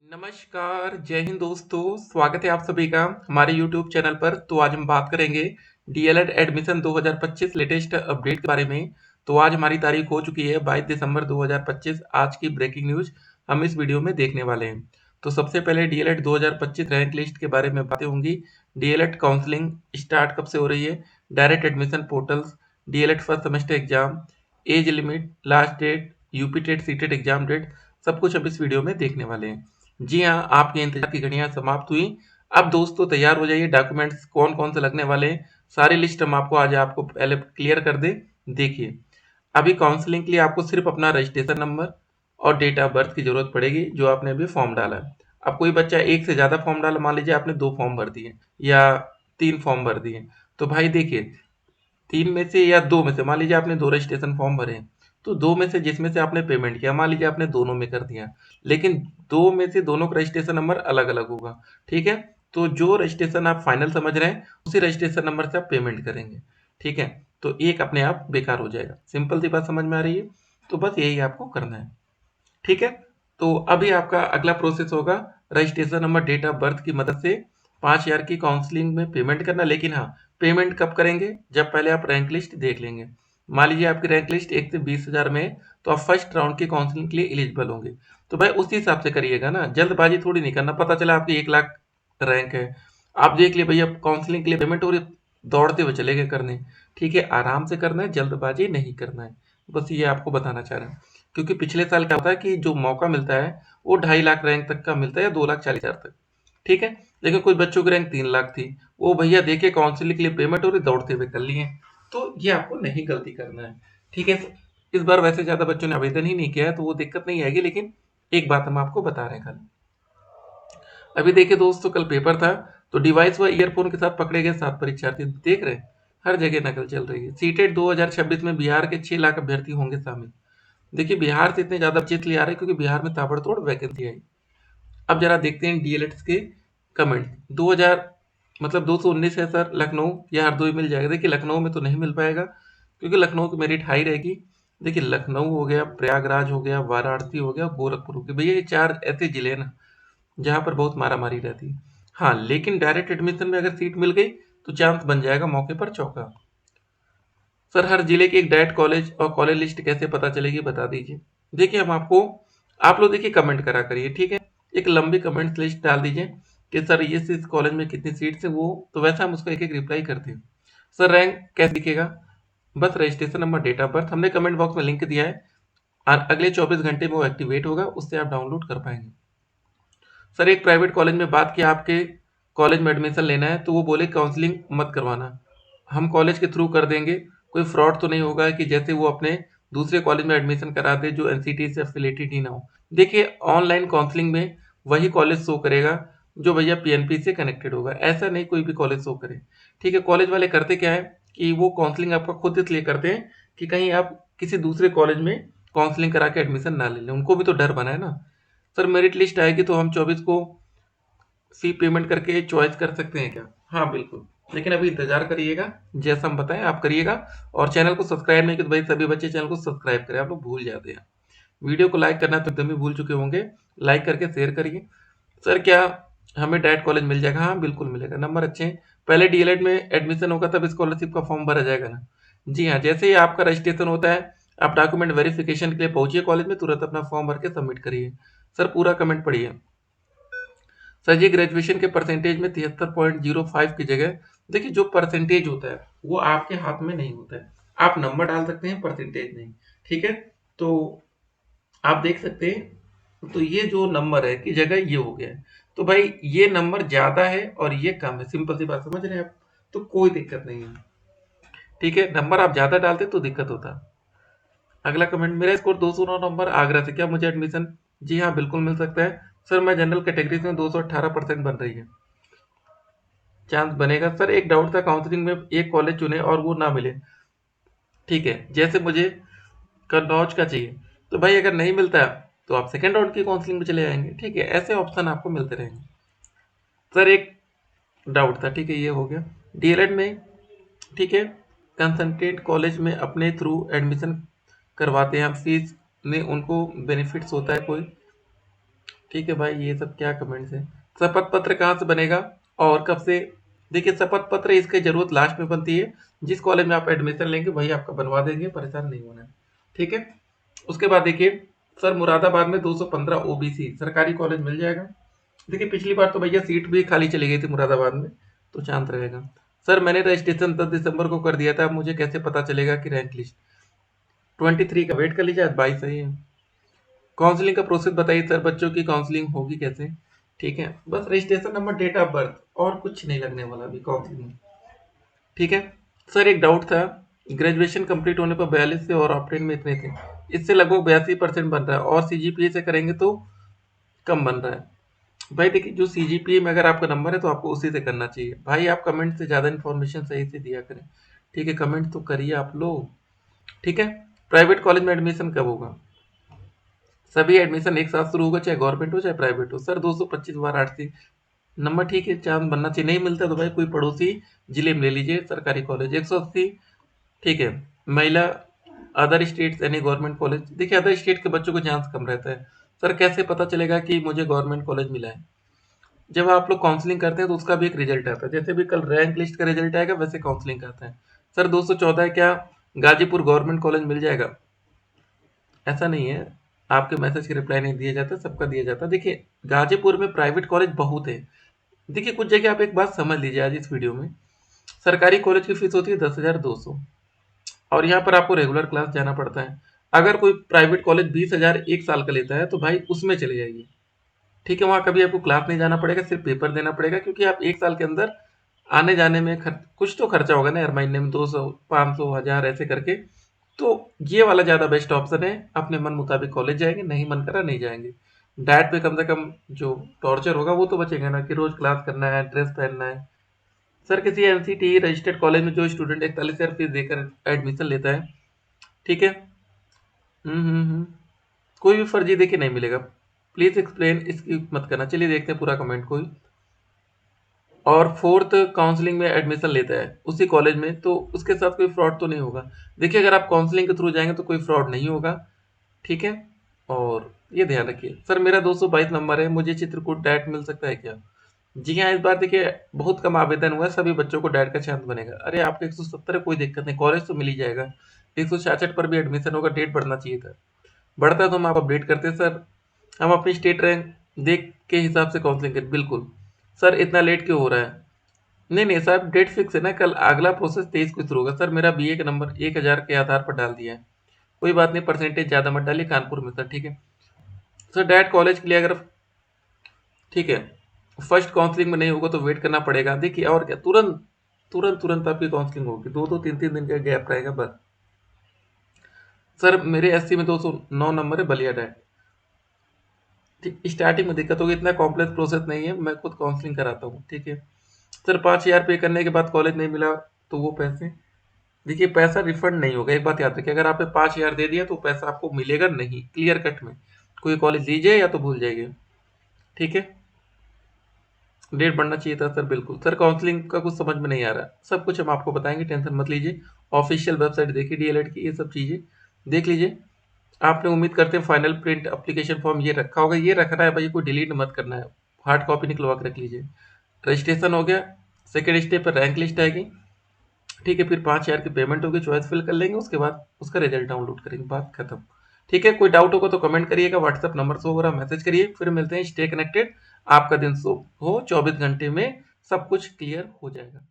नमस्कार, जय हिंद दोस्तों। स्वागत है आप सभी का हमारे YouTube चैनल पर। तो आज हम बात करेंगे डीएलएड एडमिशन 2025 लेटेस्ट अपडेट के बारे में। तो आज हमारी तारीख हो चुकी है 22 दिसंबर 2025। आज की ब्रेकिंग न्यूज हम इस वीडियो में देखने वाले हैं। तो सबसे पहले डीएलएड 2025 रैंक लिस्ट के बारे में बातें होंगी। डीएलएड काउंसलिंग स्टार्ट कब से हो रही है, direct admission portals, DElEd first semester exam, age limit, last date, UP TET CTET exam date, सब कुछ अब इस वीडियो में देखने वाले हैं। जी हाँ, आपके इंतजार की घड़ियां समाप्त हुई। अब दोस्तों तैयार हो जाइए, डॉक्यूमेंट्स कौन कौन से लगने वाले हैं सारी लिस्ट हम आपको पहले क्लियर कर दे। देखिए, अभी काउंसलिंग के लिए आपको सिर्फ अपना रजिस्ट्रेशन नंबर और डेट ऑफ बर्थ की जरूरत पड़ेगी, जो आपने अभी फॉर्म डाला है। अब कोई बच्चा एक से ज्यादा फॉर्म डाला, मान लीजिए आपने 2 फॉर्म भर दिए या 3 फॉर्म भर दिए, तो भाई देखिए, 3 में से या 2 में से, मान लीजिए आपने 2 रजिस्ट्रेशन फॉर्म भरे हैं, तो 2 में से जिसमें से आपने पेमेंट किया, मान लीजिए आपने दोनों में कर दिया, लेकिन 2 में से दोनों का रजिस्ट्रेशन नंबर अलग अलग होगा। ठीक है, तो जो रजिस्ट्रेशन आप फाइनल समझ रहे हैं उसी रजिस्ट्रेशन नंबर से आप पेमेंट करेंगे। ठीक है, तो एक अपने आप बेकार हो जाएगा। सिंपल सी बात समझ में आ रही है? तो बस यही आपको करना है। ठीक है, तो अभी आपका अगला प्रोसेस होगा registration number date of birth की मदद से 5,000 की काउंसलिंग में पेमेंट करना। लेकिन हाँ, पेमेंट कब करेंगे? जब पहले आप रैंक लिस्ट देख लेंगे। मान लीजिए आपकी रैंक लिस्ट 1 से 20,000 में है, तो आप फर्स्ट राउंड की काउंसलिंग के लिए एलिजिबल होंगे। तो भाई उसी हिसाब से करिएगा ना, जल्दबाजी थोड़ी नहीं करना। पता चला आपकी 1 लाख रैंक है, आप देख लिए भैया काउंसलिंग के लिए पेमेंट हो रही, दौड़ते हुए चले गए करने। ठीक है, आराम से करना है, जल्दबाजी नहीं करना है। बस ये आपको बताना चाह रहे हैं। क्योंकि पिछले साल क्या होता है कि जो मौका मिलता है वो 2.5 लाख रैंक तक का मिलता है, या 2,40,000 तक। ठीक है, लेकिन कुछ बच्चों की रैंक 3 लाख थी, वो भैया देखे काउंसिलिंग के लिए पेमेंट हो रही, दौड़ते हुए कर लिए। तो ये आपको नहीं गलती करना है। ठीक है, इस बार वैसे ज्यादा बच्चों ने आवेदन ही नहीं किया है, तो वो दिक्कत नहीं आएगी। लेकिन एक बात हम आपको बता रहे हैं कल। अभी देखिए दोस्तों, कल पेपर था, तो डिवाइस व ईयरफोन के साथ पकड़े गए 7 परीक्षार्थी। देख रहे हैं, हर जगह नकल चल रही है। सीटेट 2026 में बिहार के 6 लाख अभ्यर्थी होंगे शामिल। देखिए, बिहार से इतने ज्यादा बच्चे इसलिए आ रहे हैं क्योंकि बिहार में ताबड़तोड़ वैकेंसी आई। अब जरा देखते हैं डीएलएड्स के कमेंट। 2000 मतलब 219 है सर, लखनऊ या हरदोई मिल जाएगा। देखिए, लखनऊ में तो नहीं मिल पाएगा क्योंकि लखनऊ की मेरिट हाई रहेगी। देखिए, लखनऊ हो गया, प्रयागराज हो गया, वाराणसी हो गया, गोरखपुर हो गया। भैया ये 4 ऐसे जिले हैं ना जहाँ पर बहुत मारामारी रहती है। हाँ, लेकिन डायरेक्ट एडमिशन में अगर सीट मिल गई तो चांस बन जाएगा मौके पर चौका। सर, हर जिले की एक डायरेक्ट कॉलेज और कॉलेज लिस्ट कैसे पता चलेगी, बता दीजिए। देखिए, हम आपको, आप लोग देखिए कमेंट करा करिए। ठीक है, एक लंबी कमेंट लिस्ट डाल दीजिए कि सर ये इस कॉलेज में कितनी सीट्स है, वो तो वैसा हम उसको एक एक रिप्लाई करते हैं। सर, रैंक कैसे दिखेगा? बस registration number, date of birth, हमने कमेंट बॉक्स में लिंक दिया है, और अगले 24 घंटे में वो एक्टिवेट होगा, उससे आप डाउनलोड कर पाएंगे। सर, एक प्राइवेट कॉलेज में बात की, आपके कॉलेज में एडमिशन लेना है, तो वो बोले काउंसलिंग मत करवाना, हम कॉलेज के थ्रू कर देंगे। कोई फ्रॉड तो नहीं होगा कि जैसे वो अपने दूसरे कॉलेज में एडमिशन करा दे जो एनसीटी से एफिलेटेड ही ना हो। देखिए, ऑनलाइन काउंसलिंग में वही कॉलेज शो करेगा जो भैया पीएनपी से कनेक्टेड होगा, ऐसा नहीं कोई भी कॉलेज शो करे। ठीक है, कॉलेज वाले करते क्या है कि वो काउंसलिंग आपका खुद इसलिए करते हैं कि कहीं आप किसी दूसरे कॉलेज में काउंसलिंग करा के एडमिशन ना ले लें। उनको भी तो डर बना है ना। सर, मेरिट लिस्ट आएगी तो हम 24 को फी पेमेंट करके चॉइस कर सकते हैं क्या? हाँ बिल्कुल, लेकिन अभी इंतजार करिएगा, जैसा हम बताएं आप करिएगा। और चैनल को सब्सक्राइब नहीं किया तो भाई सभी बच्चे चैनल को सब्सक्राइब करें, आप लोग भूल जाते हैं। वीडियो को लाइक करना तो एकदम ही भूल चुके होंगे, लाइक करके शेयर करिए। सर, क्या हमें डायरेक्ट कॉलेज मिल जाएगा? हाँ बिल्कुल मिलेगा, नंबर अच्छे हैं। पहले डीएलएड में एडमिशन होगा तब स्कॉलरशिप का फॉर्म भरा जाएगा ना। जी हाँ, जैसे ही आपका रजिस्ट्रेशन होता है, आप डॉक्यूमेंट वेरिफिकेशन के लिए पहुंचिए कॉलेज में, तुरंत अपना फॉर्म भर के सबमिट करिए। सर, पूरा कमेंट पढ़िए। सर जी, ग्रेजुएशन के परसेंटेज में 73.05 की जगह, देखिए जो परसेंटेज होता है वो आपके हाथ में नहीं होता है। आप नंबर डाल सकते हैं, परसेंटेज नहीं। ठीक है, तो आप देख सकते हैं, तो ये जो नंबर है की जगह ये हो गया है। तो भाई ये नंबर ज्यादा है और ये कम है, सिंपल सी बात समझ रहे हैं आप? तो कोई दिक्कत नहीं है। ठीक है, नंबर आप ज्यादा डालते तो दिक्कत होता। अगला कमेंट, मेरा स्कोर 209 नंबर आगरा से, क्या मुझे एडमिशन? जी हाँ बिल्कुल मिल सकता है। सर, मैं जनरल कैटेगरी से 218% बन रही है, चांस बनेगा। सर, एक डाउट था, काउंसलिंग में एक कॉलेज चुने और वो ना मिले। ठीक है, जैसे मुझे कन्नौज का चाहिए, तो भाई अगर नहीं मिलता तो आप सेकेंड राउंड की काउंसलिंग में चले जाएंगे। ठीक है, ऐसे ऑप्शन आपको मिलते रहेंगे। सर, एक डाउट था, ठीक है ये हो गया। डीएलएड में, ठीक है, कंसल्टेंट कॉलेज में अपने थ्रू एडमिशन करवाते हैं, फीस में उनको बेनिफिट्स होता है कोई? ठीक है भाई, ये सब क्या कमेंट्स है। शपथ पत्र कहाँ से बनेगा और कब से? देखिए, शपथ पत्र इसकी जरूरत लास्ट में बनती है। जिस कॉलेज में आप एडमिशन लेंगे वही आपका बनवा देंगे, परेशान नहीं होना है। ठीक है। उसके बाद देखिए, सर मुरादाबाद में 215 ओबीसी सरकारी कॉलेज मिल जाएगा। देखिए, पिछली बार तो भैया सीट भी खाली चली गई थी मुरादाबाद में, तो चांस रहेगा। सर मैंने रजिस्ट्रेशन 10 दिसंबर को कर दिया था, मुझे कैसे पता चलेगा कि रैंक लिस्ट? 23 का वेट कर लीजिए, आज 22 सही है। काउंसलिंग का प्रोसेस बताइए सर, बच्चों की काउंसलिंग होगी कैसे? ठीक है, बस registration number, date of birth और कुछ नहीं लगने वाला अभी काउंसलिंग में। ठीक है। सर एक डाउट था, ग्रेजुएशन कंप्लीट होने पर 42 से और ऑप्टेन में इतने थे, इससे लगभग 82% बन रहा है और सीजीपीए से करेंगे तो कम बन रहा है। भाई देखिए, जो सीजीपीए में अगर आपका नंबर है तो आपको उसी से करना चाहिए। भाई आप कमेंट से ज़्यादा इन्फॉर्मेशन सही से दिया करें। ठीक है, कमेंट तो करिए आप लोग। ठीक है। प्राइवेट कॉलेज में एडमिशन कब होगा? सभी एडमिशन एक साथ शुरू होगा, चाहे गवर्नमेंट हो चाहे प्राइवेट हो। सर 225 बार 8 से नंबर, ठीक है, चांस बनना चाहिए। नहीं मिलता तो भाई कोई पड़ोसी जिले में ले लीजिए सरकारी कॉलेज। 180, ठीक है। महिला, अदर स्टेट्स यानी गवर्नमेंट कॉलेज। देखिए, अदर स्टेट के बच्चों को चांस कम रहता है। सर कैसे पता चलेगा कि मुझे गवर्नमेंट कॉलेज मिला है? जब आप लोग काउंसलिंग करते हैं तो उसका भी एक रिजल्ट आता है। जैसे भी कल रैंक लिस्ट का रिजल्ट आएगा वैसे काउंसलिंग का आता है। सर 214 क्या गाजीपुर गवर्नमेंट कॉलेज मिल जाएगा? ऐसा नहीं है, आपके मैसेज के रिप्लाई नहीं दिया जाता, सबका दिया जाता। देखिए, गाजीपुर में प्राइवेट कॉलेज बहुत है। देखिए, कुछ जगह आप एक बात समझ लीजिए आज इस वीडियो में, सरकारी कॉलेज की फीस होती है 10,200 और यहाँ पर आपको रेगुलर क्लास जाना पड़ता है। अगर कोई प्राइवेट कॉलेज 20,000 एक साल का लेता है तो भाई उसमें चले जाइए। ठीक है, वहाँ कभी आपको क्लास नहीं जाना पड़ेगा, सिर्फ पेपर देना पड़ेगा, क्योंकि आप एक साल के अंदर आने जाने में कुछ तो खर्चा होगा ना यार, महीने में 200 500 1000 ऐसे करके। तो ये वाला ज़्यादा बेस्ट ऑप्शन है। अपने मन मुताबिक कॉलेज जाएंगे, नहीं मन करा नहीं जाएंगे। डाइट पे कम से कम जो टॉर्चर होगा वो तो बचेगा ना, कि रोज क्लास करना है, ड्रेस पहनना है। सर किसी एनसीटी रजिस्टर्ड कॉलेज में जो स्टूडेंट 41,000 फीस देकर एडमिशन लेता है, ठीक है, कोई भी फर्जी देके नहीं मिलेगा। प्लीज एक्सप्लेन, इसकी मत करना। चलिए देखते हैं पूरा कमेंट कोई। और फोर्थ काउंसलिंग में एडमिशन लेता है उसी कॉलेज में, तो उसके साथ कोई फ्रॉड तो नहीं होगा? देखिए, अगर आप काउंसलिंग के थ्रू जाएंगे तो कोई फ्रॉड नहीं होगा। ठीक है। और ये ध्यान रखिए। सर मेरा 222 नंबर है, मुझे चित्रकूट डाइट मिल सकता है क्या? जी हाँ, इस बार देखिए बहुत कम आवेदन हुआ है, सभी बच्चों को डाइट का चांस बनेगा। अरे आपके 170 है, कोई दिक्कत नहीं, कॉलेज तो मिल ही जाएगा। 166 पर भी एडमिशन होगा, डेट बढ़ना चाहिए था। बढ़ता है तो हम आप अपडेट करते हैं सर। हम अपनी स्टेट रैंक देख के हिसाब से काउंसलिंग करें, बिल्कुल। सर इतना लेट क्यों हो रहा है? नहीं नहीं साहब, डेट फिक्स है ना, कल अगला प्रोसेस 23 को शुरू होगा। सर मेरा बीए का नंबर 1000 के आधार पर डाल दिया है। कोई बात नहीं, परसेंटेज ज़्यादा मत डालिए, कानपुर में सर। ठीक है। सर डायरेक्ट कॉलेज के लिए अगर, ठीक है, फर्स्ट काउंसलिंग में नहीं होगा तो वेट करना पड़ेगा। देखिए और क्या, तुरंत तुरंत तुरंत आपकी काउंसलिंग होगी, 2-3 दिन का गैप रहेगा बस। सर मेरे एससी में 209 नंबर है, बलिया डाइट। ठीक, स्टार्टिंग में दिक्कत होगी, इतना कॉम्प्लेक्स प्रोसेस नहीं है, मैं खुद काउंसलिंग कराता हूँ। ठीक है। सर 5,000 पे करने के बाद कॉलेज नहीं मिला तो वो पैसे, देखिए पैसा रिफंड नहीं होगा, एक बात याद रखिए। अगर आपने 5,000 दे दिया तो पैसा आपको मिलेगा नहीं, क्लियर कट में। कोई कॉलेज लीजिए या तो भूल जाइए। ठीक है। डेट बढ़ना चाहिए था सर, बिल्कुल। सर काउंसलिंग का कुछ समझ में नहीं आ रहा, सब कुछ हम आपको बताएंगे, टेंशन मत लीजिए। ऑफिशियल वेबसाइट देखिए डीएलएड की, ये सब चीज़ें देख लीजिए। आपने उम्मीद करते हैं फाइनल प्रिंट एप्लीकेशन फॉर्म ये रखा होगा, ये रखना है भाई, कोई डिलीट मत करना है। हार्ड कॉपी निकलवा के रख लीजिए। रजिस्ट्रेशन हो गया। सेकेंड स्टेप पर रैंक लिस्ट आएगी। ठीक है, फिर 5,000 की पेमेंट होगी, चॉइस फिल कर लेंगे, उसके बाद उसका रिजल्ट डाउनलोड करेंगे, बात खत्म। ठीक है, कोई डाउट होगा तो कमेंट करिएगा, व्हाट्सएप नंबर शो हो रहा, मैसेज करिए। फिर मिलते हैं, स्टे कनेक्टेड। आपका दिन शुभ हो, 24 घंटे में सब कुछ क्लियर हो जाएगा।